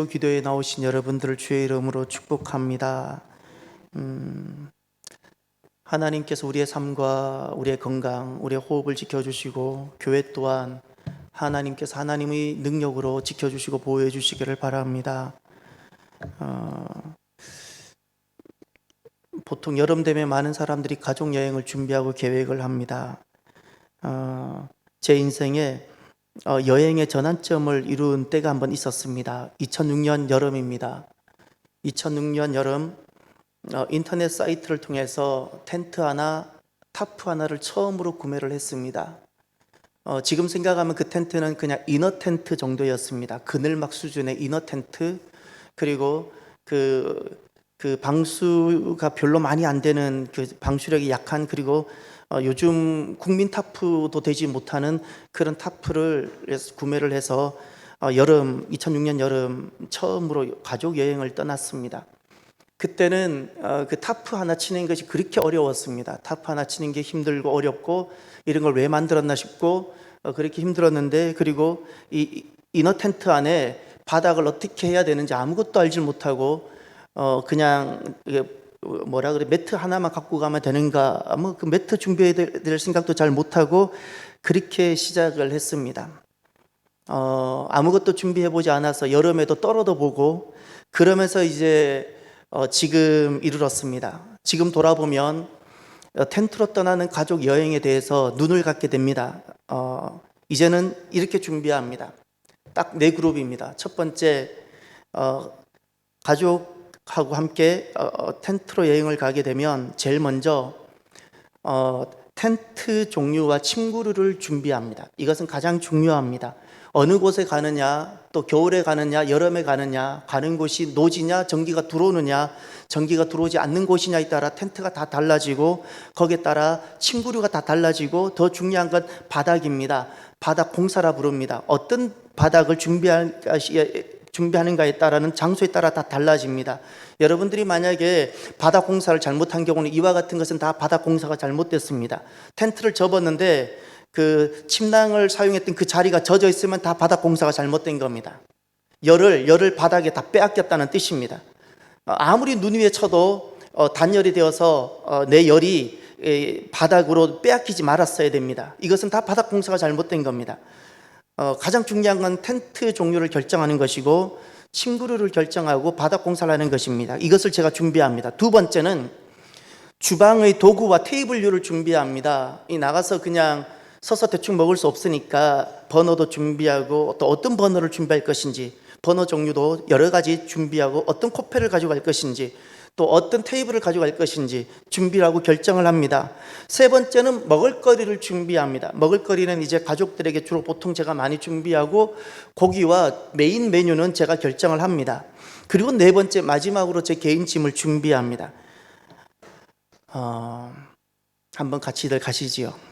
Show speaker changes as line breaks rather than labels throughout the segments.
기도에 나오신 여러분들을 주의 이름으로 축복합니다. 하나님께서 우리의 삶과 우리의 건강, 우리의 호흡을 지켜주시고 교회 또한 하나님께서 하나님의 능력으로 지켜주시고 보호해 주시기를 바랍니다. 보통 여름 되면 많은 사람들이 가족여행을 준비하고 계획을 합니다. 제 인생에 여행의 전환점을 이룬 때가 한번 있었습니다. 2006년 여름입니다. 2006년 여름 인터넷 사이트를 통해서 텐트 하나, 타프 하나를 처음으로 구매를 했습니다. 지금 생각하면 그 텐트는 그냥 이너 텐트 정도였습니다. 그늘막 수준의 이너 텐트, 그리고 그 방수가 별로 많이 안 되는 그 방수력이 약한, 그리고 요즘 국민 타프도 되지 못하는 그런 타프를 구매를 해서 2006년 여름 처음으로 가족 여행을 떠났습니다. 그때는 그 타프 하나 치는 것이 그렇게 어려웠습니다. 타프 하나 치는 게 힘들고 어렵고 이런 걸 왜 만들었나 싶고 그렇게 힘들었는데, 그리고 이 이너 텐트 안에 바닥을 어떻게 해야 되는지 아무것도 알지 못하고 그냥 뭐라 그래, 매트 하나만 갖고 가면 되는가, 그 매트 준비해야 될 생각도 잘 못하고 그렇게 시작을 했습니다. 아무것도 준비해보지 않아서 여름에도 떨어도 보고 그러면서 이제 지금 이르렀습니다. 지금 돌아보면 텐트로 떠나는 가족 여행에 대해서 눈을 갖게 됩니다. 이제는 이렇게 준비합니다. 딱 네 그룹입니다. 첫 번째, 가족하고 함께 텐트로 여행을 가게 되면 제일 먼저 텐트 종류와 침구류를 준비합니다. 이것은 가장 중요합니다. 어느 곳에 가느냐, 또 겨울에 가느냐, 여름에 가느냐, 가는 곳이 노지냐, 전기가 들어오느냐, 전기가 들어오지 않는 곳이냐에 따라 텐트가 다 달라지고 거기에 따라 침구류가 다 달라지고, 더 중요한 건 바닥입니다. 바닥 공사라 부릅니다. 어떤 바닥을 준비하는가에 따라는 장소에 따라 다 달라집니다. 여러분들이 만약에 바닥 공사를 잘못한 경우는 이와 같은 것은 다 바닥 공사가 잘못됐습니다. 텐트를 접었는데 그 침낭을 사용했던 그 자리가 젖어 있으면 다 바닥 공사가 잘못된 겁니다. 열을 바닥에 다 빼앗겼다는 뜻입니다. 아무리 눈 위에 쳐도 단열이 되어서 내 열이 바닥으로 빼앗기지 말았어야 됩니다. 이것은 다 바닥 공사가 잘못된 겁니다. 가장 중요한 건 텐트 종류를 결정하는 것이고 침구류를 결정하고 바닥 공사를 하는 것입니다. 이것을 제가 준비합니다. 두 번째는 주방의 도구와 테이블류를 준비합니다. 나가서 그냥 서서 대충 먹을 수 없으니까 버너도 준비하고, 또 어떤 버너를 준비할 것인지, 버너 종류도 여러 가지 준비하고, 어떤 코펠을 가져갈 것인지, 또 어떤 테이블을 가져갈 것인지 준비하고 결정을 합니다. 세 번째는 먹을거리를 준비합니다. 먹을거리는 이제 가족들에게 주로 보통 제가 많이 준비하고, 고기와 메인 메뉴는 제가 결정을 합니다. 그리고 네 번째, 마지막으로 제 개인 짐을 준비합니다. 한번 같이들 가시지요.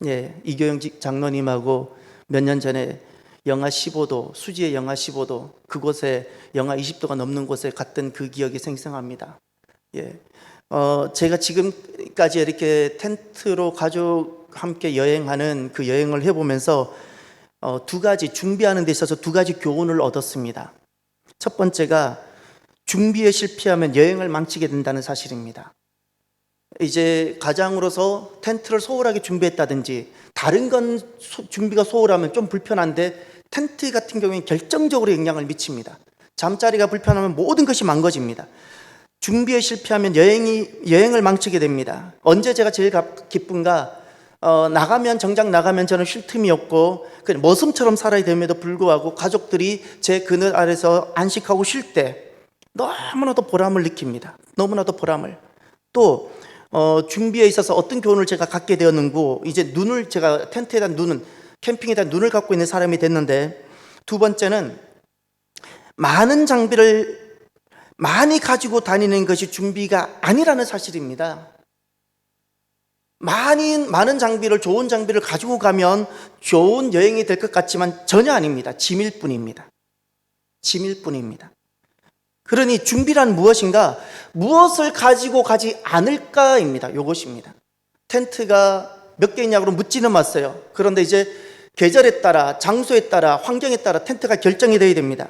예, 이교영 장로님하고 몇 년 전에 영하 15도, 수지에 영하 15도, 그곳에 영하 20도가 넘는 곳에 갔던 그 기억이 생생합니다. 예, 제가 지금까지 이렇게 텐트로 가족 함께 여행하는 그 여행을 해보면서 두 가지, 준비하는 데 있어서 두 가지 교훈을 얻었습니다. 첫 번째가 준비에 실패하면 여행을 망치게 된다는 사실입니다. 이제 가장으로서 텐트를 소홀하게 준비했다든지 다른 건 준비가 소홀하면 좀 불편한데 텐트 같은 경우에는 결정적으로 영향을 미칩니다. 잠자리가 불편하면 모든 것이 망가집니다. 준비에 실패하면 여행을 망치게 됩니다. 언제 제가 제일 기쁜가? 정작 나가면 저는 쉴 틈이 없고 그냥 머슴처럼 살아야 됨에도 불구하고 가족들이 제 그늘 아래서 안식하고 쉴 때 너무나도 보람을 느낍니다. 너무나도 보람을. 또 준비에 있어서 어떤 교훈을 제가 갖게 되었는고, 이제 제가 텐트에 대한 캠핑에 대한 눈을 갖고 있는 사람이 됐는데, 두 번째는 많은 장비를 많이 가지고 다니는 것이 준비가 아니라는 사실입니다. 많은 장비를, 좋은 장비를 가지고 가면 좋은 여행이 될 것 같지만 전혀 아닙니다. 짐일 뿐입니다. 짐일 뿐입니다. 그러니 준비란 무엇인가? 무엇을 가지고 가지 않을까입니다. 이것입니다. 텐트가 몇 개 있냐고 묻지는 마세요. 그런데 이제 계절에 따라, 장소에 따라, 환경에 따라 텐트가 결정이 되어야 됩니다.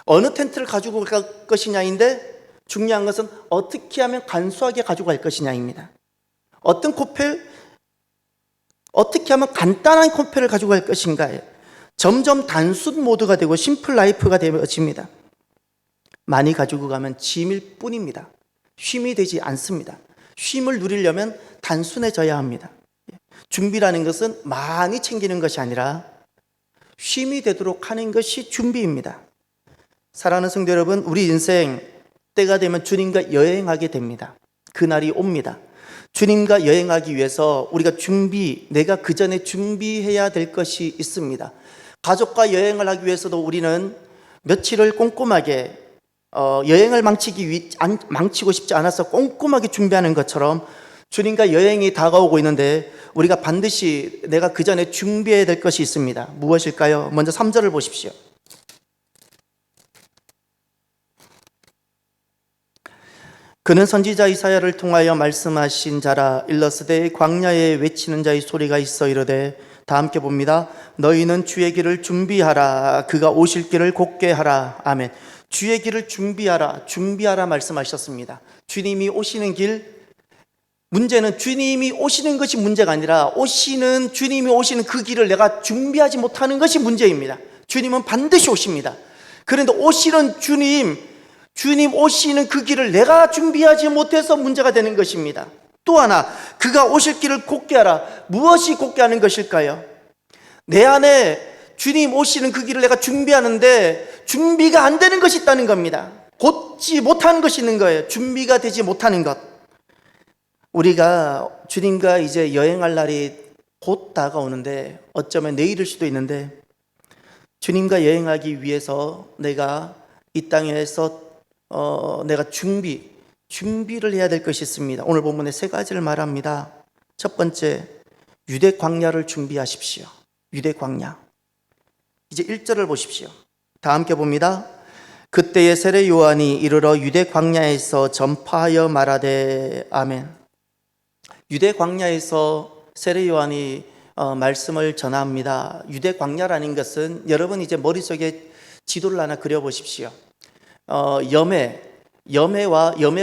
어느 텐트를 가지고 갈 것이냐인데 중요한 것은 어떻게 하면 간소하게 가져갈 것이냐입니다. 어떻게 하면 간단한 코펠을 가지고 갈 것인가에 점점 단순 모드가 되고 심플 라이프가 되어집니다. 많이 가지고 가면 짐일 뿐입니다. 쉼이 되지 않습니다. 쉼을 누리려면 단순해져야 합니다. 준비라는 것은 많이 챙기는 것이 아니라 쉼이 되도록 하는 것이 준비입니다. 사랑하는 성도 여러분, 우리 인생 때가 되면 주님과 여행하게 됩니다. 그날이 옵니다. 주님과 여행하기 위해서 우리가 내가 그 전에 준비해야 될 것이 있습니다. 가족과 여행을 하기 위해서도 우리는 며칠을 꼼꼼하게 여행을 망치고 싶지 않아서 꼼꼼하게 준비하는 것처럼 주님과 여행이 다가오고 있는데 우리가 반드시 내가 그 전에 준비해야 될 것이 있습니다. 무엇일까요? 먼저 3절을 보십시오. 그는 선지자 이사야를 통하여 말씀하신 자라. 일러스되 광야에 외치는 자의 소리가 있어 이르되, 다 함께 봅니다. 너희는 주의 길을 준비하라. 그가 오실 길을 곧게 하라. 아멘. 주의 길을 준비하라 말씀하셨습니다. 주님이 오시는 길, 문제는 주님이 오시는 것이 문제가 아니라 주님이 오시는 그 길을 내가 준비하지 못하는 것이 문제입니다. 주님은 반드시 오십니다. 그런데 오시는 주님 오시는 그 길을 내가 준비하지 못해서 문제가 되는 것입니다. 또 하나, 그가 오실 길을 곧게 하라. 무엇이 곧게 하는 것일까요? 내 안에 주님 오시는 그 길을 내가 준비하는데 준비가 안 되는 것이 있다는 겁니다. 곧지 못하는 것이 있는 거예요. 준비가 되지 못하는 것. 우리가 주님과 이제 여행할 날이 곧 다가오는데 어쩌면 내일일 수도 있는데 주님과 여행하기 위해서 내가 이 땅에서 내가 준비를 해야 될 것이 있습니다. 오늘 본문에 3가지를 말합니다. 첫 번째, 유대 광야를 준비하십시오. 유대 광야. 이제 1절을 보십시오. 다 함께 봅니다. 그때에 세례 요한이 이르러 유대 광야에서 전파하여 말하되, 아멘. 유대 광야에서 세례 요한이 말씀을 전합니다. 유대 광야라는 것은 여러분 이제 머릿속에 지도를 하나 그려보십시오. 염해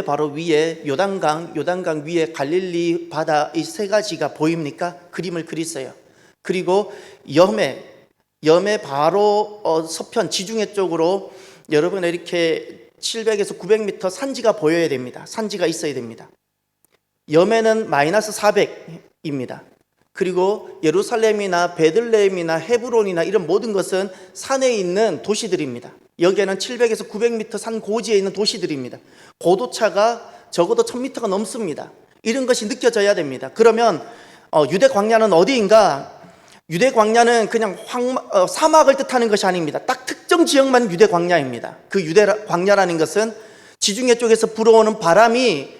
바로 위에 요단강 위에 갈릴리 바다 이 3가지가 보입니까? 그림을 그리세요. 그리고 염해 바로 서편 지중해 쪽으로 여러분 이렇게 700에서 900m 산지가 보여야 됩니다. 산지가 있어야 됩니다. 염해는 마이너스 400입니다. 그리고 예루살렘이나 베들레헴이나 헤브론이나 이런 모든 것은 산에 있는 도시들입니다. 여기에는 700에서 900m 산 고지에 있는 도시들입니다. 고도차가 적어도 1000m가 넘습니다. 이런 것이 느껴져야 됩니다. 그러면 유대 광야는 어디인가? 유대 광야는 그냥 사막을 뜻하는 것이 아닙니다. 딱 특정 지역만 유대 광야입니다. 그 유대 광야라는 것은 지중해 쪽에서 불어오는 바람이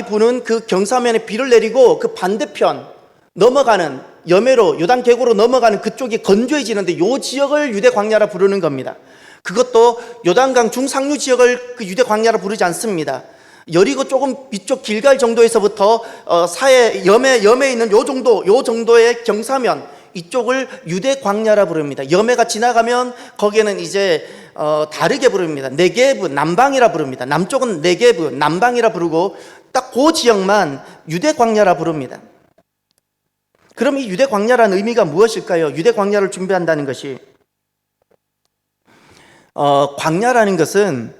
부는 그 경사면에 비를 내리고 그 반대편 넘어가는 염해로 요단 계곡으로 넘어가는 그쪽이 건조해지는데 이 지역을 유대 광야라 부르는 겁니다. 그것도 요단강 중상류 지역을 그 유대 광야라 부르지 않습니다. 여리고 조금 위쪽 길갈 정도에서부터 염해 있는 요 정도의 경사면 이쪽을 유대 광야라 부릅니다. 염해가 지나가면 거기에는 이제 다르게 부릅니다. 네게브 남방이라 부릅니다. 남쪽은 네게브 남방이라 부르고 딱 그 지역만 유대 광야라 부릅니다. 그럼 이 유대 광야라는 의미가 무엇일까요? 유대 광야를 준비한다는 것이 광야라는 것은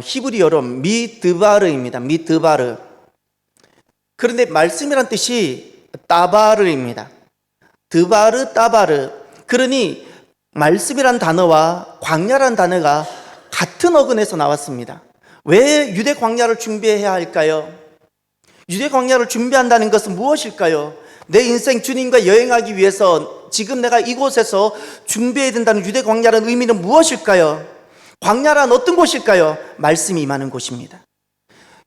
히브리어로 미드바르입니다. 미드바르. 그런데 말씀이란 뜻이 따바르입니다. 드바르 따바르. 그러니 말씀이란 단어와 광야란 단어가 같은 어근에서 나왔습니다. 왜 유대 광야를 준비해야 할까요? 유대 광야를 준비한다는 것은 무엇일까요? 내 인생 주님과 여행하기 위해서 지금 내가 이곳에서 준비해야 된다는 유대 광야라는 의미는 무엇일까요? 광야란 어떤 곳일까요? 말씀이 임하는 곳입니다.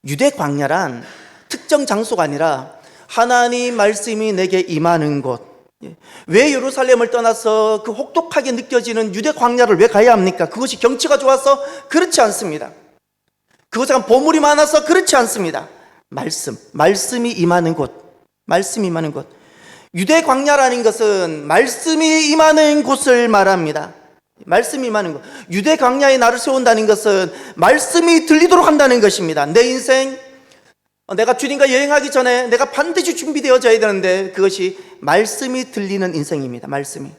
유대 광야란 특정 장소가 아니라 하나님 말씀이 내게 임하는 곳. 왜 예루살렘을 떠나서 그 혹독하게 느껴지는 유대 광야를 왜 가야 합니까? 그것이 경치가 좋아서? 그렇지 않습니다. 그것은 보물이 많아서? 그렇지 않습니다. 말씀이 임하는 곳. 말씀이 임하는 곳. 유대 광야라는 것은 말씀이 임하는 곳을 말합니다. 말씀이 임하는 곳. 유대 광야에 나를 세운다는 것은 말씀이 들리도록 한다는 것입니다. 내 인생, 내가 주님과 여행하기 전에 내가 반드시 준비되어져야 되는데 그것이 말씀이 들리는 인생입니다. 말씀이.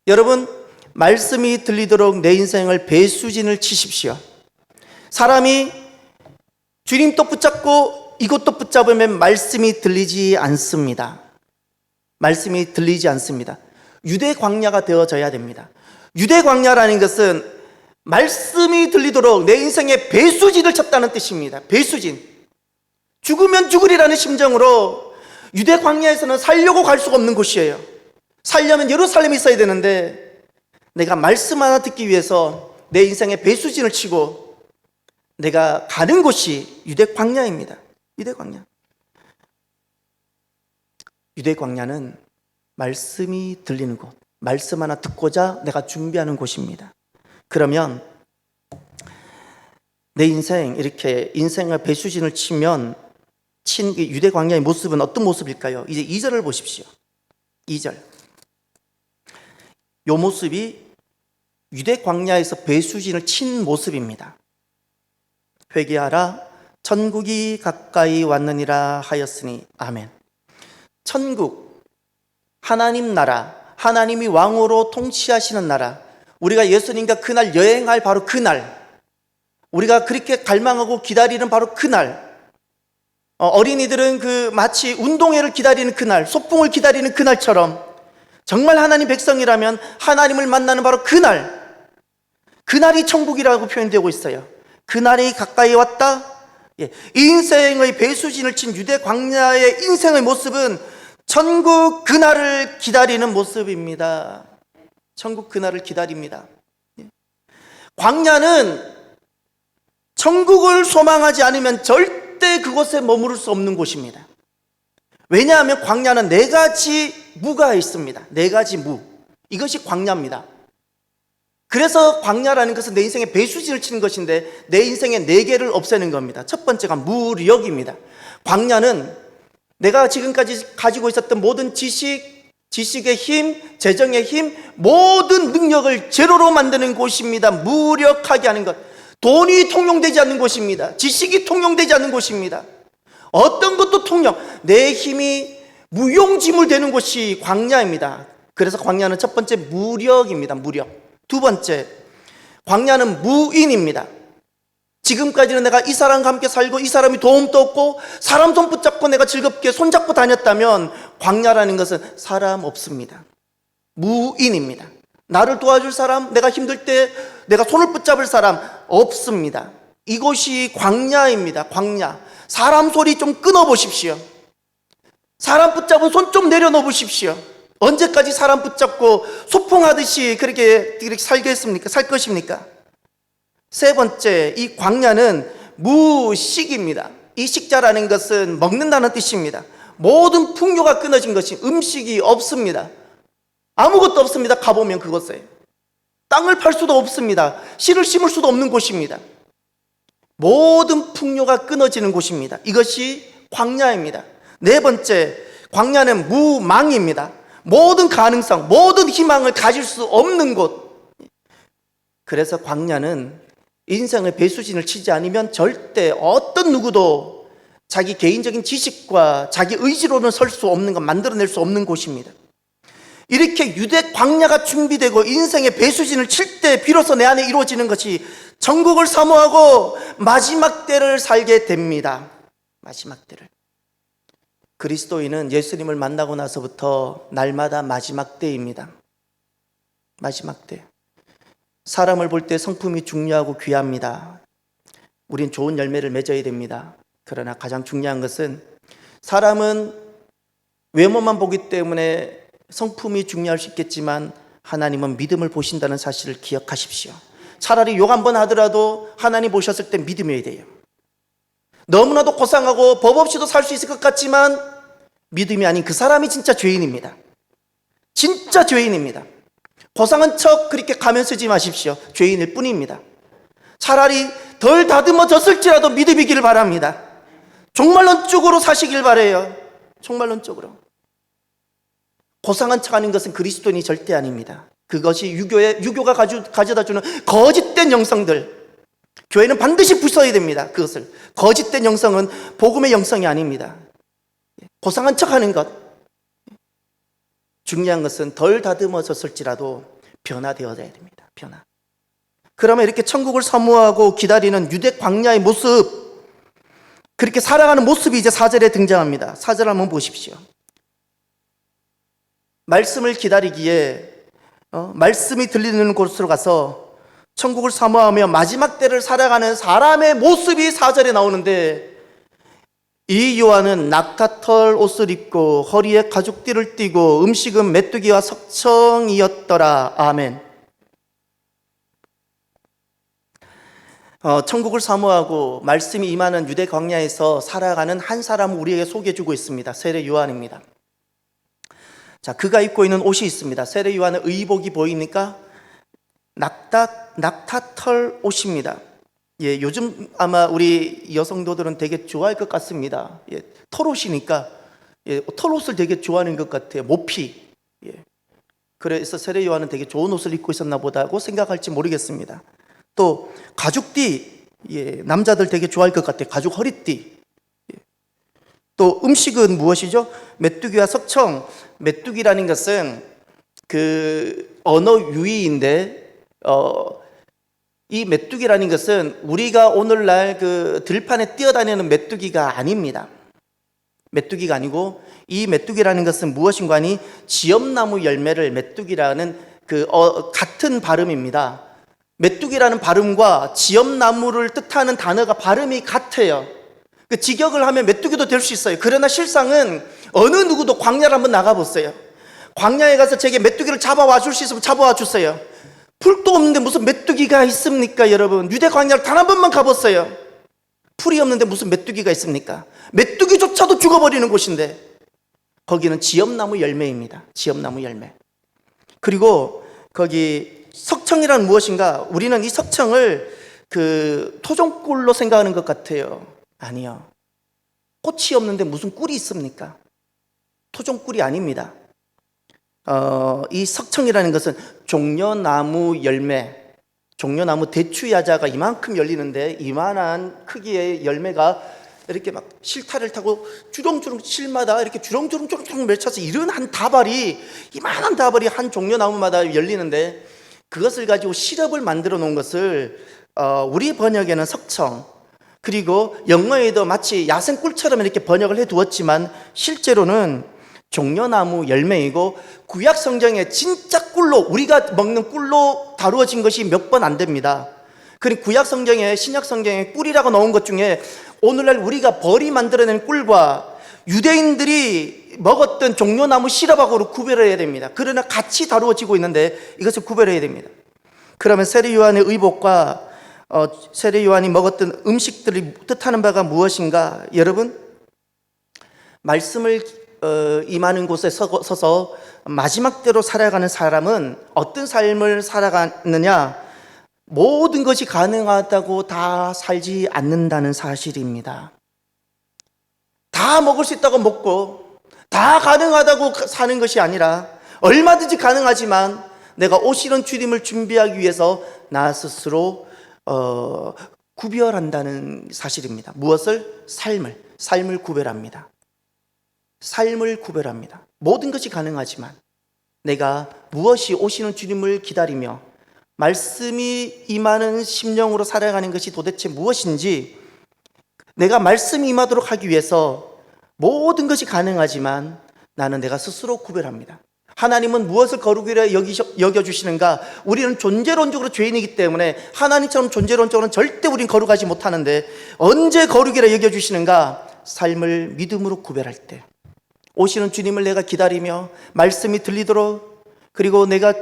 여러분, 말씀이 들리도록 내 인생을 배수진을 치십시오. 사람이 주님 또 붙잡고 이것도 붙잡으면 말씀이 들리지 않습니다. 말씀이 들리지 않습니다. 유대 광야가 되어져야 됩니다. 유대 광야라는 것은 말씀이 들리도록 내 인생의 배수진을 쳤다는 뜻입니다. 배수진. 죽으면 죽으리라는 심정으로 유대 광야에서는 살려고 갈 수가 없는 곳이에요. 살려면 예루살렘에 있어야 되는데 내가 말씀 하나 듣기 위해서 내 인생의 배수진을 치고 내가 가는 곳이 유대 광야입니다. 유대 광야. 유대 광야는 말씀이 들리는 곳, 말씀 하나 듣고자 내가 준비하는 곳입니다. 그러면 내 인생, 이렇게 인생의 배수진을 치면 친 유대 광야의 모습은 어떤 모습일까요? 이제 2절을 보십시오. 2절. 이 모습이 유대 광야에서 배수진을 친 모습입니다. 회개하라, 천국이 가까이 왔느니라 하였으니 아멘. 천국, 하나님 나라, 하나님이 왕으로 통치하시는 나라, 우리가 예수님과 그날 여행할 바로 그날, 우리가 그렇게 갈망하고 기다리는 바로 그날, 어린이들은 그 마치 운동회를 기다리는 그날, 소풍을 기다리는 그날처럼 정말 하나님 백성이라면 하나님을 만나는 바로 그날, 그날이 천국이라고 표현되고 있어요. 그날이 가까이 왔다. 인생의 배수진을 친 유대 광야의 인생의 모습은 천국 그날을 기다리는 모습입니다. 천국 그날을 기다립니다. 광야는 천국을 소망하지 않으면 절대 그곳에 머무를 수 없는 곳입니다. 왜냐하면 광야는 4가지 무가 있습니다. 4가지 무. 이것이 광야입니다. 그래서 광야라는 것은 내 인생의 배수진을 치는 것인데 내 인생의 4개를 없애는 겁니다. 첫 번째가 무력입니다. 광야는 내가 지금까지 가지고 있었던 모든 지식의 힘, 재정의 힘, 모든 능력을 제로로 만드는 곳입니다. 무력하게 하는 것. 돈이 통용되지 않는 곳입니다. 지식이 통용되지 않는 곳입니다. 어떤 것도 통용, 내 힘이 무용지물 되는 곳이 광야입니다. 그래서 광야는 첫 번째 무력입니다. 무력. 두 번째, 광야는 무인입니다. 지금까지는 내가 이 사람과 함께 살고 이 사람이 도움도 없고 사람 손 붙잡고 내가 즐겁게 손잡고 다녔다면 광야라는 것은 사람 없습니다. 무인입니다. 나를 도와줄 사람, 내가 힘들 때 내가 손을 붙잡을 사람 없습니다. 이곳이 광야입니다. 광야. 사람 소리 좀 끊어보십시오. 사람 붙잡은 손 좀 내려놓으십시오. 언제까지 사람 붙잡고 소풍하듯이 그렇게 살겠습니까? 살 것입니까? 세 번째, 이 광야는 무식입니다. 이 식자라는 것은 먹는다는 뜻입니다. 모든 풍요가 끊어진 것이 음식이 없습니다. 아무것도 없습니다. 가보면 그곳에 땅을 팔 수도 없습니다. 씨를 심을 수도 없는 곳입니다. 모든 풍요가 끊어지는 곳입니다. 이것이 광야입니다. 네 번째, 광야는 무망입니다. 모든 가능성, 모든 희망을 가질 수 없는 곳. 그래서 광야는 인생의 배수진을 치지 않으면 절대 어떤 누구도 자기 개인적인 지식과 자기 의지로는 설 수 없는 것, 만들어낼 수 없는 곳입니다. 이렇게 유대 광야가 준비되고 인생의 배수진을 칠 때 비로소 내 안에 이루어지는 것이 천국을 사모하고 마지막 때를 살게 됩니다. 마지막 때를. 그리스도인은 예수님을 만나고 나서부터 날마다 마지막 때입니다. 마지막 때. 사람을 볼 때 성품이 중요하고 귀합니다. 우린 좋은 열매를 맺어야 됩니다. 그러나 가장 중요한 것은 사람은 외모만 보기 때문에 성품이 중요할 수 있겠지만 하나님은 믿음을 보신다는 사실을 기억하십시오. 차라리 욕 한번 하더라도 하나님 보셨을 때 믿음이어야 돼요. 너무나도 고상하고 법 없이도 살 수 있을 것 같지만 믿음이 아닌 그 사람이 진짜 죄인입니다. 진짜 죄인입니다. 고상한 척 그렇게 가면 쓰지 마십시오. 죄인일 뿐입니다. 차라리 덜 다듬어졌을지라도 믿음이기를 바랍니다. 종말론적으로 사시길 바래요. 종말론적으로. 고상한 척하는 것은 그리스도인이 절대 아닙니다. 그것이 유교가 가져다 주는 거짓된 영성들, 교회는 반드시 부숴야 됩니다. 그것을. 거짓된 영성은 복음의 영성이 아닙니다. 고상한 척하는 것, 중요한 것은 덜 다듬어졌을지라도 변화되어야 됩니다. 변화. 그러면 이렇게 천국을 사모하고 기다리는 유대 광야의 모습, 그렇게 살아가는 모습이 이제 4절에 등장합니다. 4절 한번 보십시오. 말씀을 기다리기에 말씀이 들리는 곳으로 가서 천국을 사모하며 마지막 때를 살아가는 사람의 모습이 4절에 나오는데, 이 요한은 낙타털 옷을 입고 허리에 가죽띠를 띠고 음식은 메뚜기와 석청이었더라. 아멘. 천국을 사모하고 말씀이 임하는 유대 광야에서 살아가는 한 사람을 우리에게 소개해주고 있습니다. 세례 요한입니다. 자, 그가 입고 있는 옷이 있습니다. 세례 요한의 의복이 보입니까? 낙타털 옷입니다. 예, 요즘 아마 우리 여성도들은 되게 좋아할 것 같습니다. 예, 털옷이니까 털옷을 되게 좋아하는 것 같아요. 모피. 예. 그래서 세례 요한은 되게 좋은 옷을 입고 있었나 보다고 생각할지 모르겠습니다. 또 가죽띠, 예, 남자들 되게 좋아할 것 같아요. 가죽 허리띠. 예. 또 음식은 무엇이죠? 메뚜기와 석청. 메뚜기라는 것은 그 언어 유희인데, 이 메뚜기라는 것은 우리가 오늘날 그 들판에 뛰어다니는 메뚜기가 아닙니다. 메뚜기가 아니고, 이 메뚜기라는 것은 무엇인가 하니 지엄나무 열매를 메뚜기라는 같은 발음입니다. 메뚜기라는 발음과 지엄나무를 뜻하는 단어가 발음이 같아요. 그 직역을 하면 메뚜기도 될 수 있어요. 그러나 실상은 어느 누구도 광야를 한번 나가보세요. 광야에 가서 제게 메뚜기를 잡아와 줄 수 있으면 잡아와 주세요. 풀도 없는데 무슨 메뚜기가 있습니까, 여러분? 유대 광야를 단 한 번만 가봤어요. 풀이 없는데 무슨 메뚜기가 있습니까? 메뚜기조차도 죽어버리는 곳인데, 거기는 지엄나무 열매입니다. 지엄나무 열매. 그리고 거기 석청이란 무엇인가? 우리는 이 석청을 그 토종꿀로 생각하는 것 같아요. 아니요. 꽃이 없는데 무슨 꿀이 있습니까? 토종꿀이 아닙니다. 이 석청이라는 것은 종려나무 열매, 종려나무 대추야자가 이만큼 열리는데, 이만한 크기의 열매가 이렇게 막 실타를 타고 주렁주렁 실마다 이렇게 주렁주렁 맺혀서 이런 한 다발이, 이만한 다발이 한 종려나무마다 열리는데, 그것을 가지고 시럽을 만들어 놓은 것을 우리 번역에는 석청, 그리고 영어에도 마치 야생꿀처럼 이렇게 번역을 해 두었지만 실제로는 종려나무 열매이고, 구약 성경에 진짜 꿀로, 우리가 먹는 꿀로 다루어진 것이 몇 번 안 됩니다. 그리고 구약 성경에, 신약 성경에 꿀이라고 나온 것 중에 오늘날 우리가 벌이 만들어낸 꿀과 유대인들이 먹었던 종려나무 시럽하고를 구별해야 됩니다. 그러나 같이 다루어지고 있는데 이것을 구별해야 됩니다. 그러면 세례 요한의 의복과 세례 요한이 먹었던 음식들이 뜻하는 바가 무엇인가? 여러분, 말씀을 임하는 곳에 서서 마지막 때로 살아가는 사람은 어떤 삶을 살아가느냐? 모든 것이 가능하다고 다 살지 않는다는 사실입니다. 다 먹을 수 있다고 먹고 다 가능하다고 사는 것이 아니라, 얼마든지 가능하지만 내가 오시는 주님을 준비하기 위해서 나 스스로 구별한다는 사실입니다. 무엇을? 삶을 구별합니다. 삶을 구별합니다. 모든 것이 가능하지만 내가 무엇이 오시는 주님을 기다리며 말씀이 임하는 심령으로 살아가는 것이 도대체 무엇인지, 내가 말씀이 임하도록 하기 위해서 모든 것이 가능하지만 나는 내가 스스로 구별합니다. 하나님은 무엇을 거룩이라 여겨주시는가? 우리는 존재론적으로 죄인이기 때문에 하나님처럼 존재론적으로는 절대 우린 거룩하지 못하는데, 언제 거룩이라 여겨주시는가? 삶을 믿음으로 구별할 때, 오시는 주님을 내가 기다리며 말씀이 들리도록, 그리고 내가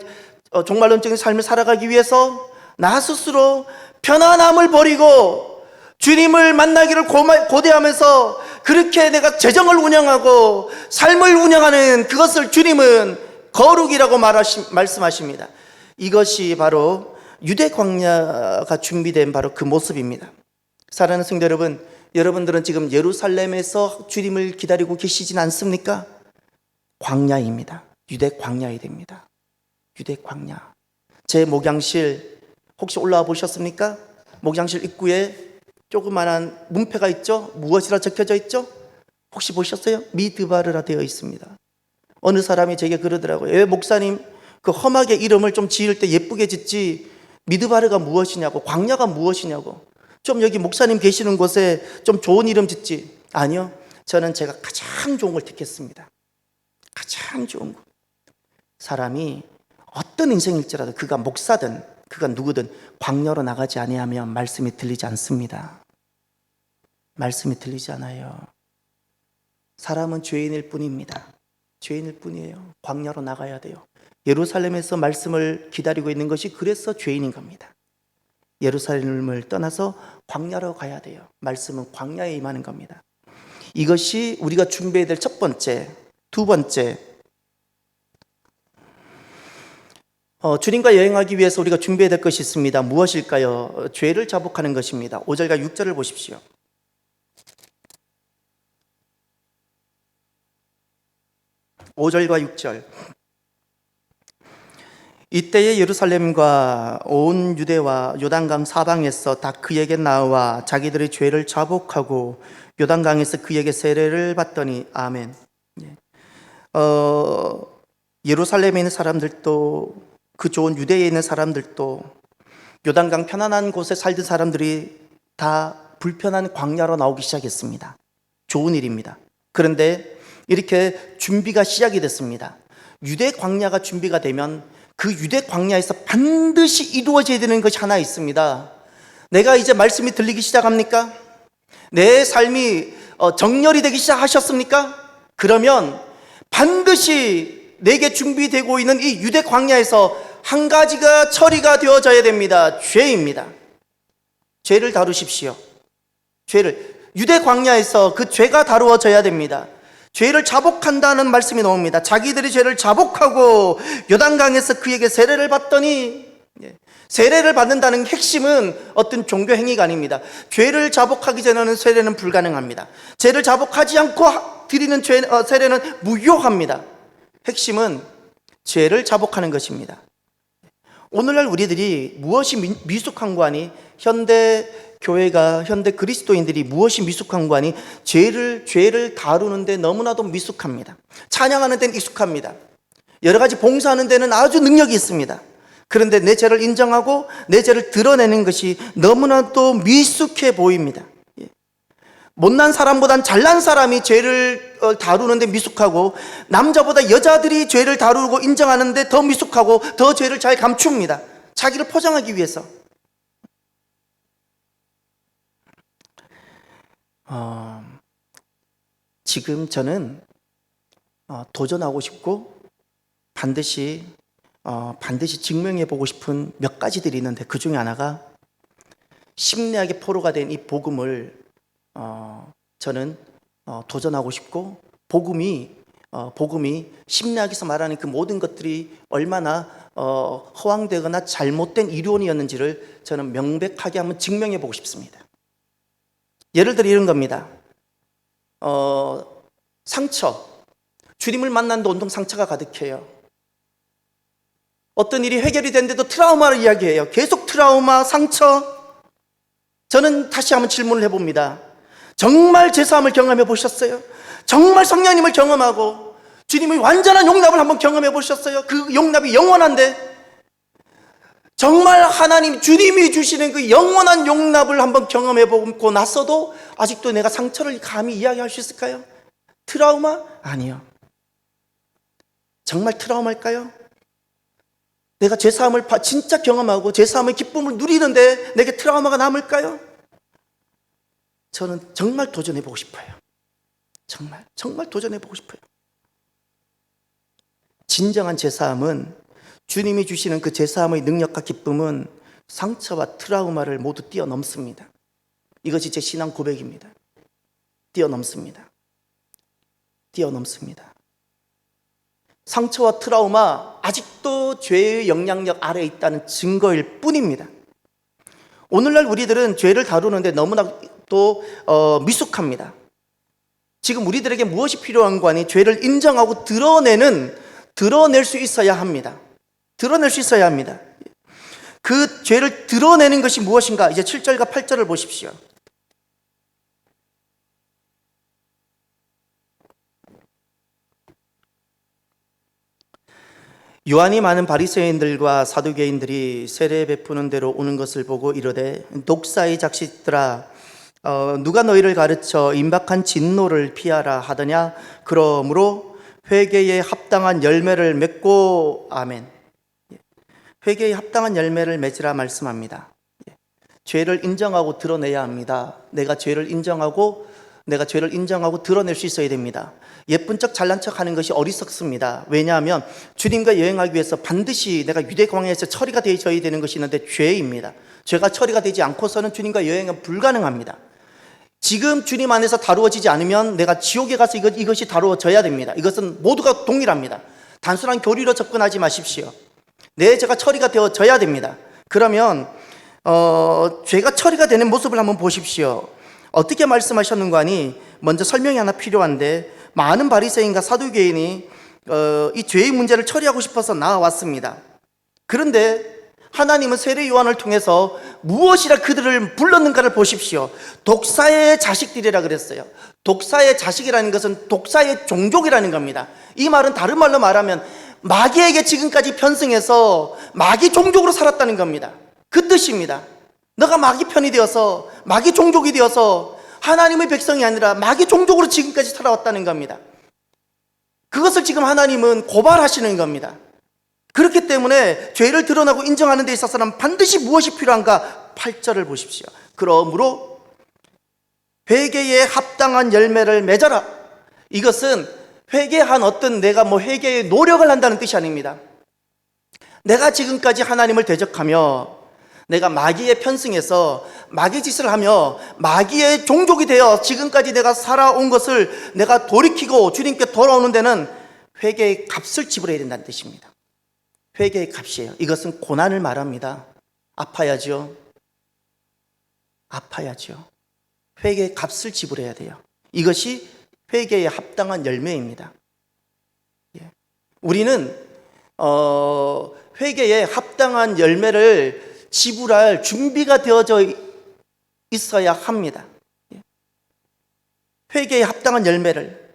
종말론적인 삶을 살아가기 위해서 나 스스로 편안함을 버리고 주님을 만나기를 고대하면서 그렇게 내가 재정을 운영하고 삶을 운영하는 그것을 주님은 거룩이라고 말씀하십니다. 이것이 바로 유대 광야가 준비된 바로 그 모습입니다. 사랑하는 성도 여러분, 여러분들은 지금 예루살렘에서 주님을 기다리고 계시진 않습니까? 광야입니다. 유대 광야에 됩니다. 유대 광야. 제 목양실 혹시 올라와 보셨습니까? 목양실 입구에 조그만한 문패가 있죠? 무엇이라 적혀져 있죠? 혹시 보셨어요? 미드바르라 되어 있습니다. 어느 사람이 제게 그러더라고요. 왜 목사님 그 험하게 이름을 좀 지을 때 예쁘게 짓지 미드바르가 무엇이냐고, 광야가 무엇이냐고. 좀 여기 목사님 계시는 곳에 좀 좋은 이름 짓지. 아니요, 저는 제가 가장 좋은 걸 택했습니다. 가장 좋은 거. 사람이 어떤 인생일지라도 그가 목사든 그가 누구든 광야로 나가지 아니하면 말씀이 들리지 않습니다. 말씀이 들리지 않아요. 사람은 죄인일 뿐입니다. 죄인일 뿐이에요. 광야로 나가야 돼요. 예루살렘에서 말씀을 기다리고 있는 것이 그래서 죄인인 겁니다. 예루살렘을 떠나서 광야로 가야 돼요. 말씀은 광야에 임하는 겁니다. 이것이 우리가 준비해야 될 첫 번째. 두 번째, 주님과 여행하기 위해서 우리가 준비해야 될 것이 있습니다. 무엇일까요? 죄를 자복하는 것입니다. 5절과 6절을 보십시오. 5절과 6절. 이때에 예루살렘과 온 유대와 요단강 사방에서 다 그에게 나와 자기들의 죄를 자복하고 요단강에서 그에게 세례를 받더니 아멘. 예루살렘에 있는 사람들도 그 좋은 유대에 있는 사람들도 요단강 편안한 곳에 살던 사람들이 다 불편한 광야로 나오기 시작했습니다. 좋은 일입니다. 그런데 이렇게 준비가 시작이 됐습니다. 유대 광야가 준비가 되면 그 유대 광야에서 반드시 이루어져야 되는 것이 하나 있습니다. 내가 이제 말씀이 들리기 시작합니까? 내 삶이 정렬이 되기 시작하셨습니까? 그러면 반드시 내게 준비되고 있는 이 유대 광야에서 한 가지가 처리가 되어져야 됩니다. 죄입니다. 죄를 다루십시오. 죄를. 유대 광야에서 그 죄가 다루어져야 됩니다. 죄를 자복한다는 말씀이 나옵니다. 자기들이 죄를 자복하고 요단강에서 그에게 세례를 받더니, 세례를 받는다는 핵심은 어떤 종교 행위가 아닙니다. 죄를 자복하기 전에는 세례는 불가능합니다. 죄를 자복하지 않고 드리는 세례는 무효합니다. 핵심은 죄를 자복하는 것입니다. 오늘날 우리들이 무엇이 미숙한 거 아니? 현대 교회가, 현대 그리스도인들이 무엇이 미숙한 거 아니? 죄를 다루는데 너무나도 미숙합니다. 찬양하는 데는 익숙합니다. 여러 가지 봉사하는 데는 아주 능력이 있습니다. 그런데 내 죄를 인정하고 내 죄를 드러내는 것이 너무나도 미숙해 보입니다. 못난 사람보단 잘난 사람이 죄를 다루는데 미숙하고, 남자보다 여자들이 죄를 다루고 인정하는데 더 미숙하고 더 죄를 잘 감춥니다. 자기를 포장하기 위해서. 지금 저는 도전하고 싶고 반드시 증명해 보고 싶은 몇 가지들이 있는데, 그 중에 하나가 심리학의 포로가 된 이 복음을 저는 도전하고 싶고, 복음이 심리학에서 말하는 그 모든 것들이 얼마나 허황되거나 잘못된 이론이었는지를 저는 명백하게 한번 증명해 보고 싶습니다. 예를 들어 이런 겁니다. 상처. 주님을 만났는데 온통 상처가 가득해요. 어떤 일이 해결이 됐는데도 트라우마를 이야기해요. 계속 트라우마, 상처. 저는 다시 한번 질문을 해봅니다. 정말 제사함을 경험해 보셨어요? 정말 성령님을 경험하고 주님의 완전한 용납을 한번 경험해 보셨어요? 그 용납이 영원한데, 정말 하나님 주님이 주시는 그 영원한 용납을 한번 경험해 보고 나서도 아직도 내가 상처를 감히 이야기할 수 있을까요? 트라우마? 아니요. 정말 트라우마일까요? 내가 제사함을 진짜 경험하고 제사함의 기쁨을 누리는데 내게 트라우마가 남을까요? 저는 정말 도전해보고 싶어요. 정말 도전해보고 싶어요. 진정한 제사함은, 주님이 주시는 그 제사함의 능력과 기쁨은 상처와 트라우마를 모두 뛰어넘습니다. 이것이 제 신앙 고백입니다. 뛰어넘습니다. 상처와 트라우마, 아직도 죄의 영향력 아래에 있다는 증거일 뿐입니다. 오늘날 우리들은 죄를 다루는데 너무나 또 미숙합니다. 지금 우리들에게 무엇이 필요한 거 아니? 죄를 인정하고 드러내는 드러낼 수 있어야 합니다. 드러낼 수 있어야 합니다. 그 죄를 드러내는 것이 무엇인가? 이제 7절과 8절을 보십시오. 유한이 많은 바리새인들과 사두개인들이 세례 베푸는 대로 오는 것을 보고 이르되 독사의 자식들아, 누가 너희를 가르쳐 임박한 진노를 피하라 하더냐? 그러므로 회개에 합당한 열매를 맺고. 아멘. 회개에 합당한 열매를 맺으라 말씀합니다. 죄를 인정하고 드러내야 합니다. 내가 죄를 인정하고 드러낼 수 있어야 됩니다. 예쁜 척 잘난 척 하는 것이 어리석습니다. 왜냐하면 주님과 여행하기 위해서 반드시 내가 유대광야에서 처리가 되어야 되는 것이 있는데 죄입니다. 죄가 처리가 되지 않고서는 주님과 여행은 불가능합니다. 지금 주님 안에서 다루어지지 않으면 내가 지옥에 가서 이것이 다루어져야 됩니다. 이것은 모두가 동일합니다. 단순한 교리로 접근하지 마십시오. 내 죄가 처리가 되어져야 됩니다. 그러면 죄가 처리가 되는 모습을 한번 보십시오. 어떻게 말씀하셨는가 하니 먼저 설명이 하나 필요한데, 많은 바리새인과 사두개인이 이 죄의 문제를 처리하고 싶어서 나와왔습니다. 그런데 하나님은 세례 요한을 통해서 무엇이라 그들을 불렀는가를 보십시오. 독사의 자식들이라 그랬어요. 독사의 자식이라는 것은 독사의 종족이라는 겁니다. 이 말은 다른 말로 말하면 마귀에게 지금까지 편승해서 마귀 종족으로 살았다는 겁니다. 그 뜻입니다. 너가 마귀 편이 되어서, 마귀 종족이 되어서 하나님의 백성이 아니라 마귀 종족으로 지금까지 살아왔다는 겁니다. 그것을 지금 하나님은 고발하시는 겁니다. 그렇기 때문에 죄를 드러나고 인정하는 데 있어서는 반드시 무엇이 필요한가? 8절을 보십시오. 그러므로 회개에 합당한 열매를 맺어라. 이것은 회개한 내가 회개에 노력을 한다는 뜻이 아닙니다. 내가 지금까지 하나님을 대적하며 내가 마귀에 편승해서 마귀 짓을 하며 마귀의 종족이 되어 지금까지 내가 살아온 것을 내가 돌이키고 주님께 돌아오는 데는 회개의 값을 지불해야 된다는 뜻입니다. 회개의 값이에요. 이것은 고난을 말합니다. 아파야죠. 회개의 값을 지불해야 돼요. 이것이 회개에 합당한 열매입니다. 우리는 회개에 합당한 열매를 지불할 준비가 되어져 있어야 합니다. 회개에 합당한 열매를,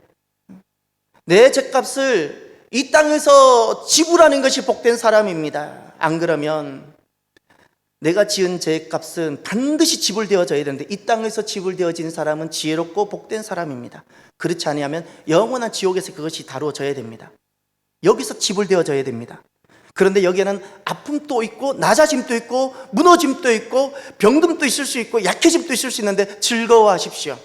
내 죄값을 이 땅에서 지불하는 것이 복된 사람입니다. 안 그러면 내가 지은 죄값은 반드시 지불되어져야 되는데, 이 땅에서 지불되어진 사람은 지혜롭고 복된 사람입니다. 그렇지 않으면 영원한 지옥에서 그것이 다루어져야 됩니다. 여기서 지불되어져야 됩니다. 그런데 여기에는 아픔도 있고 낮아짐도 있고 무너짐도 있고 병듦도 있을 수 있고 약해짐도 있을 수 있는데 즐거워하십시오.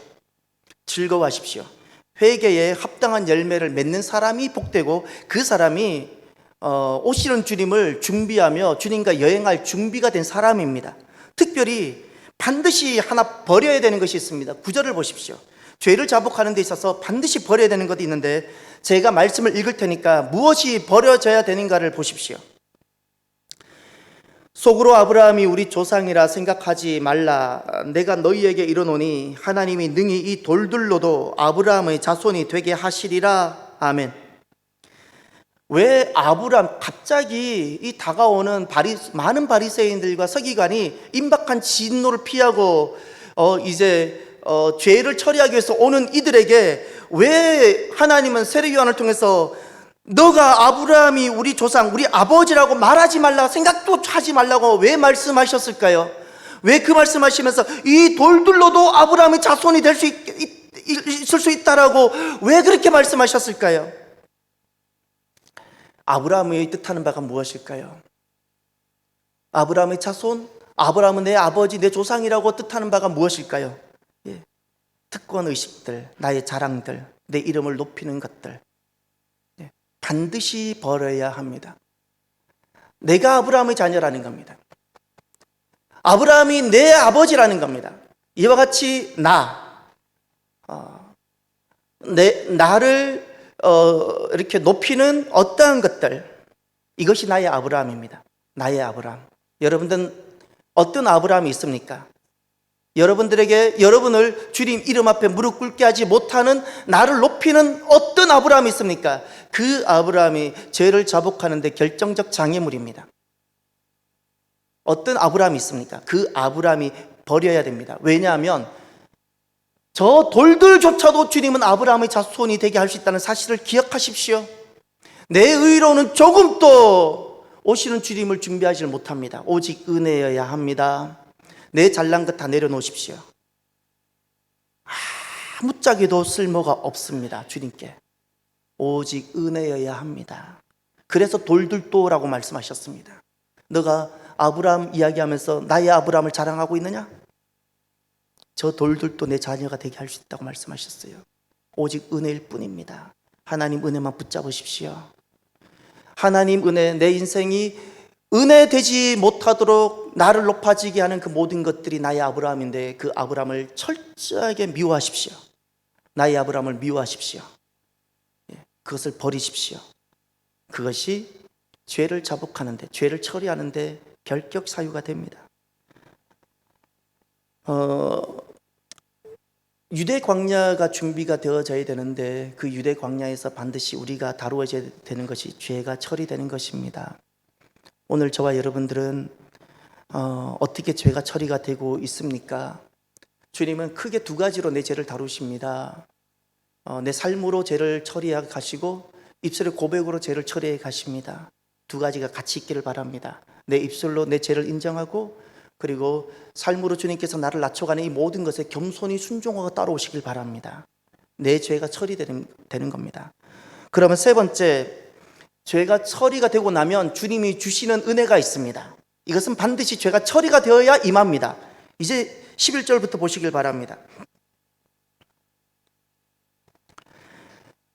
회개에 합당한 열매를 맺는 사람이 복되고, 그 사람이 오시는 주님을 준비하며 주님과 여행할 준비가 된 사람입니다. 특별히 반드시 하나 버려야 되는 것이 있습니다. 9절을 보십시오. 죄를 자복하는 데 있어서 반드시 버려야 되는 것이 있는데, 제가 말씀을 읽을 테니까 무엇이 버려져야 되는가를 보십시오. 속으로 아브라함이 우리 조상이라 생각하지 말라. 내가 너희에게 이르노니 하나님이 능히 이 돌들로도 아브라함의 자손이 되게 하시리라. 아멘. 왜 아브라함, 갑자기 이 다가오는 많은 바리새인들과 서기관이 임박한 진노를 피하고 죄를 처리하기 위해서 오는 이들에게 왜 하나님은 세례 요한을 통해서 너가 아브라함이 우리 조상, 우리 아버지라고 말하지 말라, 생각도 하지 말라고 왜 말씀하셨을까요? 왜 그 말씀하시면서 이 돌들로도 아브라함의 자손이 될 수 있을 수 있다라고 왜 그렇게 말씀하셨을까요? 아브라함의 뜻하는 바가 무엇일까요? 아브라함의 자손, 아브라함은 내 아버지, 내 조상이라고 뜻하는 바가 무엇일까요? 특권 의식들, 나의 자랑들, 내 이름을 높이는 것들, 반드시 버려야 합니다. 내가 아브라함의 자녀라는 겁니다. 아브라함이 내 아버지라는 겁니다. 이와 같이 나를 이렇게 높이는 어떠한 것들, 이것이 나의 아브라함입니다. 나의 아브라함. 여러분들은 어떤 아브라함이 있습니까? 여러분들에게 여러분을 주님 이름 앞에 무릎 꿇게 하지 못하는 나를 높이는 어떤 아브라함이 있습니까? 그 아브라함이 죄를 자복하는 데 결정적 장애물입니다. 어떤 아브라함이 있습니까? 그 아브라함이 버려야 됩니다. 왜냐하면 저 돌들조차도 주님은 아브라함의 자손이 되게 할 수 있다는 사실을 기억하십시오. 내 의로는 조금도 오시는 주님을 준비하지 못합니다. 오직 은혜여야 합니다. 내 잘난 것 다 내려놓으십시오. 아무짝에도 쓸모가 없습니다. 주님께 오직 은혜여야 합니다. 그래서 돌들도라고 말씀하셨습니다. 너가 아브라함 이야기하면서 나의 아브라함을 자랑하고 있느냐? 저 돌들도 내 자녀가 되게 할 수 있다고 말씀하셨어요. 오직 은혜일 뿐입니다. 하나님 은혜만 붙잡으십시오. 하나님 은혜, 내 인생이 은혜 되지 못하도록 나를 높아지게 하는 그 모든 것들이 나의 아브라함인데 그 아브라함을 철저하게 미워하십시오. 나의 아브라함을 미워하십시오. 그것을 버리십시오. 그것이 죄를 자복하는데, 죄를 처리하는데 결격 사유가 됩니다. 유대 광야가 준비가 되어져야 되는데 그 유대 광야에서 반드시 우리가 다루어져야 되는 것이 죄가 처리되는 것입니다. 오늘 저와 여러분들은 어떻게 죄가 처리가 되고 있습니까? 주님은 크게 두 가지로 내 죄를 다루십니다. 내 삶으로 죄를 처리해 가시고 입술의 고백으로 죄를 처리해 가십니다. 두 가지가 같이 있기를 바랍니다. 내 입술로 내 죄를 인정하고 그리고 삶으로 주님께서 나를 낮춰가는 이 모든 것에 겸손히 순종하고 따라오시길 바랍니다. 내 죄가 처리되는 겁니다. 그러면 세 번째, 죄가 처리가 되고 나면 주님이 주시는 은혜가 있습니다. 이것은 반드시 죄가 처리가 되어야 임합니다. 이제 11절부터 보시길 바랍니다.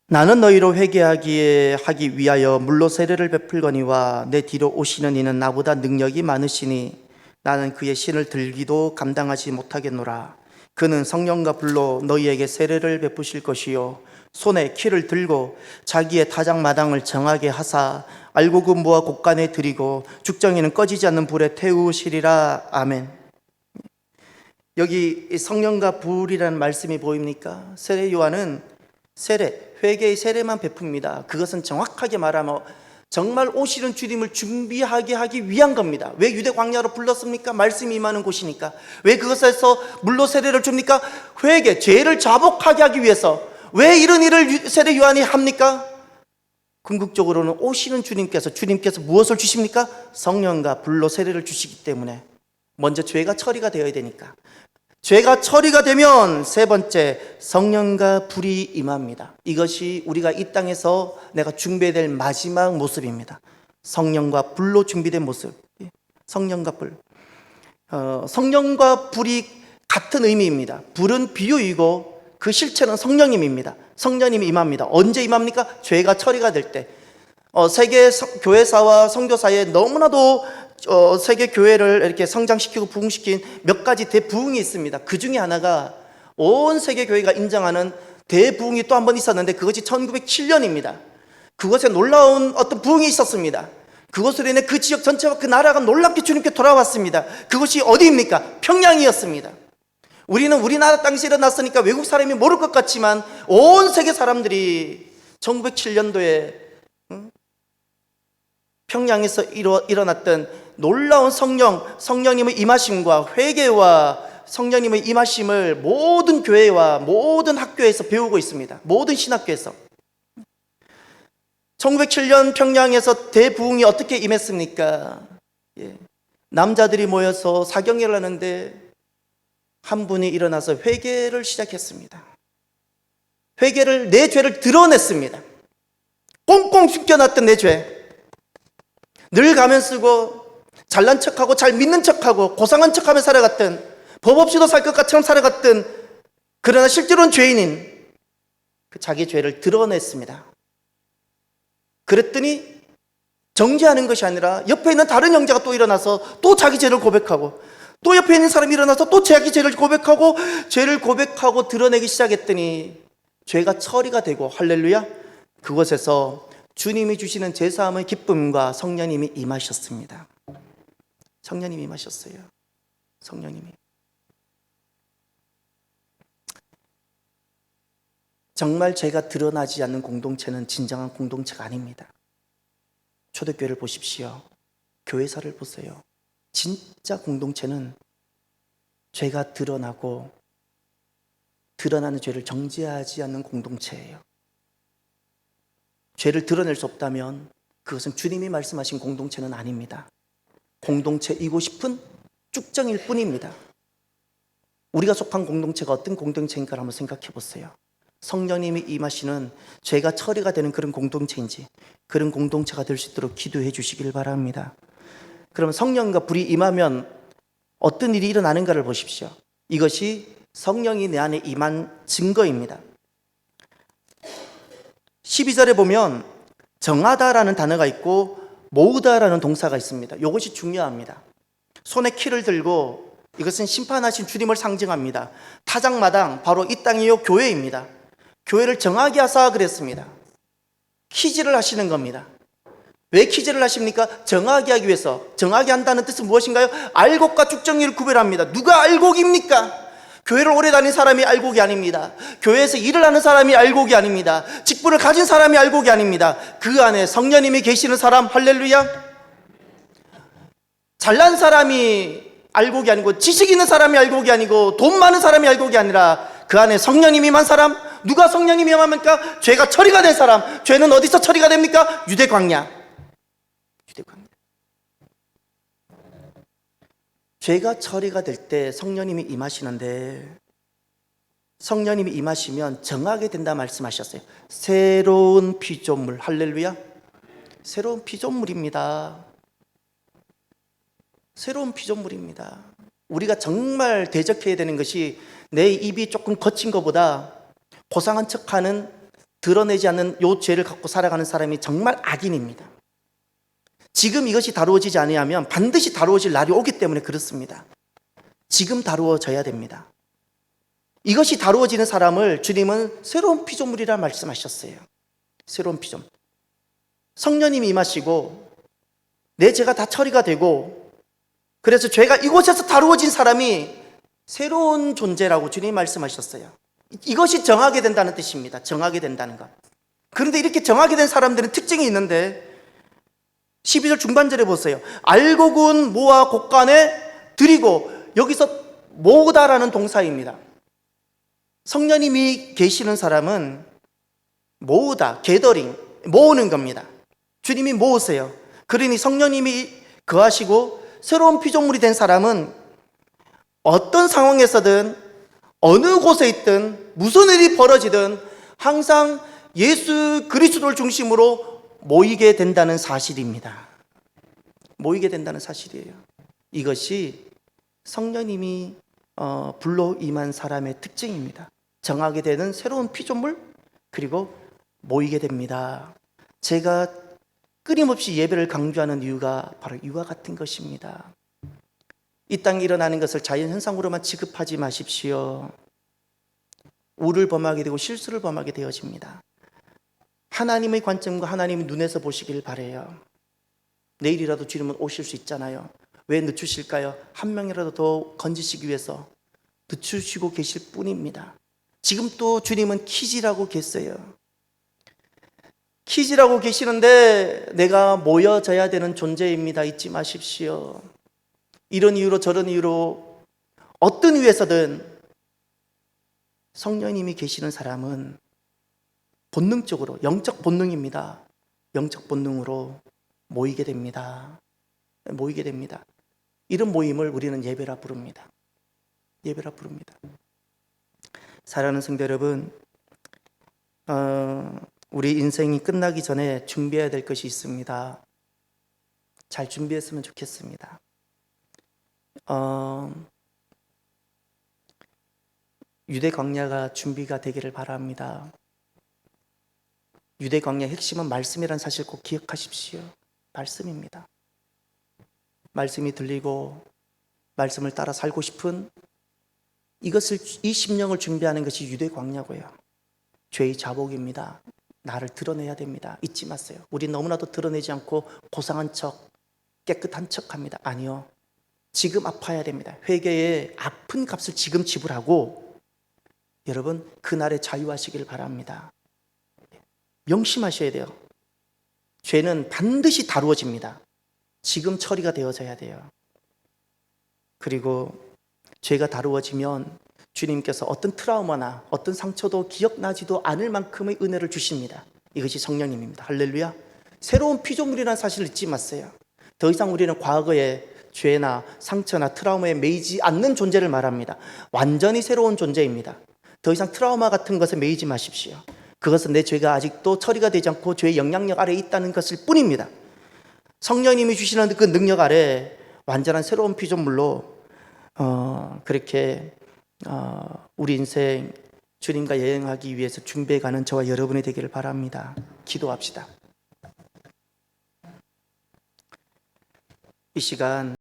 나는 너희로 회개하기 위하여 물로 세례를 베풀거니와 내 뒤로 오시는 이는 나보다 능력이 많으시니 나는 그의 신을 들기도 감당하지 못하겠노라. 그는 성령과 불로 너희에게 세례를 베푸실 것이요 손에 키를 들고 자기의 타작마당을 정하게 하사 알고금부와 곡간에 들이고 죽정이는 꺼지지 않는 불에 태우시리라. 아멘. 여기 성령과 불이라는 말씀이 보입니까? 세례 요한은 회개의 세례만 베풉니다. 그것은 정확하게 말하면 정말 오시는 주님을 준비하게 하기 위한 겁니다. 왜 유대 광야로 불렀습니까? 말씀이 임하는 곳이니까. 왜 그것에서 물로 세례를 줍니까? 회개, 죄를 자복하게 하기 위해서. 왜 이런 일을 세례 요한이 합니까? 궁극적으로는 오시는 주님께서 무엇을 주십니까? 성령과 불로 세례를 주시기 때문에 먼저 죄가 처리가 되어야 되니까. 죄가 처리가 되면 세 번째, 성령과 불이 임합니다. 이것이 우리가 이 땅에서 내가 준비해야 될 마지막 모습입니다. 성령과 불로 준비된 모습. 성령과 불. 성령과 불이 같은 의미입니다. 불은 비유이고 그 실체는 성령님입니다. 성령님이 임합니다. 언제 임합니까? 죄가 처리가 될 때. 세계 교회사와 선교사에 너무나도 세계 교회를 이렇게 성장시키고 부흥시킨 몇 가지 대부흥이 있습니다. 그 중에 하나가 온 세계 교회가 인정하는 대부흥이 또 한 번 있었는데 그것이 1907년입니다. 그것에 놀라운 어떤 부흥이 있었습니다. 그것으로 인해 그 지역 전체와 그 나라가 놀랍게 주님께 돌아왔습니다. 그것이 어디입니까? 평양이었습니다. 우리는 우리나라 땅에서 일어났으니까 외국 사람이 모를 것 같지만 온 세계 사람들이 1907년도에 평양에서 일어났던 놀라운 성령님의 임하심과 회개와 성령님의 임하심을 모든 교회와 모든 학교에서 배우고 있습니다. 모든 신학교에서. 1907년 평양에서 대부흥이 어떻게 임했습니까? 남자들이 모여서 사경회를 하는데 한 분이 일어나서 회개를 시작했습니다. 내 죄를 드러냈습니다. 꽁꽁 숨겨놨던 내 죄. 늘 가면 쓰고 잘난 척하고 잘 믿는 척하고 고상한 척하며 살아갔던, 법 없이도 살 것 같처럼 살아갔던, 그러나 실제로는 죄인인 그 자기 죄를 드러냈습니다. 그랬더니 정죄하는 것이 아니라 옆에 있는 다른 형제가 또 일어나서 또 자기 죄를 고백하고, 또 옆에 있는 사람이 일어나서 또 자기 죄를 고백하고 드러내기 시작했더니 죄가 처리가 되고, 할렐루야, 그곳에서 주님이 주시는 제사함의 기쁨과 성령님이 임하셨습니다. 성령님이 임하셨어요. 성령님이. 정말 죄가 드러나지 않는 공동체는 진정한 공동체가 아닙니다. 초대교회를 보십시오. 교회사를 보세요. 진짜 공동체는 죄가 드러나고 드러나는 죄를 정죄하지 않는 공동체예요. 죄를 드러낼 수 없다면 그것은 주님이 말씀하신 공동체는 아닙니다. 공동체이고 싶은 쭉정일 뿐입니다. 우리가 속한 공동체가 어떤 공동체인가 한번 생각해 보세요. 성령님이 임하시는 죄가 처리가 되는 그런 공동체인지, 그런 공동체가 될 수 있도록 기도해 주시길 바랍니다. 그러면 성령과 불이 임하면 어떤 일이 일어나는가를 보십시오. 이것이 성령이 내 안에 임한 증거입니다. 12절에 보면 정하다라는 단어가 있고 모으다라는 동사가 있습니다. 이것이 중요합니다. 손에 키를 들고, 이것은 심판하신 주님을 상징합니다. 타작마당, 바로 이 땅이요 교회입니다. 교회를 정하게 하사 그랬습니다. 키질을 하시는 겁니다. 왜 키질을 하십니까? 정하게 하기 위해서. 정하게 한다는 뜻은 무엇인가요? 알곡과 쭉정이를 구별합니다. 누가 알곡입니까? 교회를 오래 다닌 사람이 알곡이 아닙니다. 교회에서 일을 하는 사람이 알곡이 아닙니다. 직분을 가진 사람이 알곡이 아닙니다. 그 안에 성령님이 계시는 사람, 할렐루야. 잘난 사람이 알곡이 아니고, 지식 있는 사람이 알곡이 아니고, 돈 많은 사람이 알곡이 아니라 그 안에 성령님이 임한 사람. 누가 성령님이 임합니까? 죄가 처리가 된 사람. 죄는 어디서 처리가 됩니까? 유대 광야. 죄가 처리가 될 때 성령님이 임하시는데, 성령님이 임하시면 정하게 된다 말씀하셨어요. 새로운 피조물, 할렐루야. 새로운 피조물입니다. 새로운 피조물입니다. 우리가 정말 대적해야 되는 것이, 내 입이 조금 거친 것보다 고상한 척하는, 드러내지 않는 요 죄를 갖고 살아가는 사람이 정말 악인입니다. 지금 이것이 다루어지지 아니하면 반드시 다루어질 날이 오기 때문에 그렇습니다. 지금 다루어져야 됩니다. 이것이 다루어지는 사람을 주님은 새로운 피조물이라 말씀하셨어요. 새로운 피조물. 성령님이 임하시고 내 죄가 다 처리가 되고, 그래서 죄가 이곳에서 다루어진 사람이 새로운 존재라고 주님이 말씀하셨어요. 이것이 정하게 된다는 뜻입니다. 정하게 된다는 것. 그런데 이렇게 정하게 된 사람들은 특징이 있는데, 12절 중반절에 보세요. 알곡은 모아 곡간에 드리고, 여기서 모으다라는 동사입니다. 성령님이 계시는 사람은 모으다, 게더링, 모으는 겁니다. 주님이 모으세요. 그러니 성령님이 거하시고 새로운 피조물이 된 사람은 어떤 상황에서든, 어느 곳에 있든, 무슨 일이 벌어지든 항상 예수 그리스도를 중심으로 모이게 된다는 사실입니다. 모이게 된다는 사실이에요. 이것이 성령님이 불러 임한 사람의 특징입니다. 정하게 되는 새로운 피조물, 그리고 모이게 됩니다. 제가 끊임없이 예배를 강조하는 이유가 바로 이와 같은 것입니다. 이 땅에 일어나는 것을 자연현상으로만 취급하지 마십시오. 우를 범하게 되고 실수를 범하게 되어집니다. 하나님의 관점과 하나님의 눈에서 보시길 바라요. 내일이라도 주님은 오실 수 있잖아요. 왜 늦추실까요? 한 명이라도 더 건지시기 위해서 늦추시고 계실 뿐입니다. 지금 또 주님은 키지라고 계세요. 키지라고 계시는데 내가 모여져야 되는 존재입니다. 잊지 마십시오. 이런 이유로 저런 이유로 어떤 이유에서든 성령님이 계시는 사람은 본능적으로, 영적 본능입니다. 영적 본능으로 모이게 됩니다. 모이게 됩니다. 이런 모임을 우리는 예배라 부릅니다. 예배라 부릅니다. 사랑하는 성도 여러분, 우리 인생이 끝나기 전에 준비해야 될 것이 있습니다. 잘 준비했으면 좋겠습니다. 유대 광야가 준비가 되기를 바랍니다. 유대 광야의 핵심은 말씀이라는 사실 꼭 기억하십시오. 말씀입니다. 말씀이 들리고 말씀을 따라 살고 싶은, 이것을, 이 심령을 준비하는 것이 유대 광야고요. 죄의 자복입니다. 나를 드러내야 됩니다. 잊지 마세요. 우리 너무나도 드러내지 않고 고상한 척, 깨끗한 척 합니다. 아니요. 지금 아파야 됩니다. 회개의 아픈 값을 지금 지불하고 여러분 그날에 자유하시길 바랍니다. 명심하셔야 돼요. 죄는 반드시 다루어집니다. 지금 처리가 되어져야 돼요. 그리고 죄가 다루어지면 주님께서 어떤 트라우마나 어떤 상처도 기억나지도 않을 만큼의 은혜를 주십니다. 이것이 성령님입니다. 할렐루야. 새로운 피조물이라는 사실을 잊지 마세요. 더 이상 우리는 과거의 죄나 상처나 트라우마에 매이지 않는 존재를 말합니다. 완전히 새로운 존재입니다. 더 이상 트라우마 같은 것에 매이지 마십시오. 그것은 내 죄가 아직도 처리가 되지 않고 죄의 영향력 아래에 있다는 것일 뿐입니다. 성령님이 주시는 그 능력 아래 완전한 새로운 피조물로 그렇게 우리 인생 주님과 여행하기 위해서 준비해가는 저와 여러분이 되기를 바랍니다. 기도합시다. 이 시간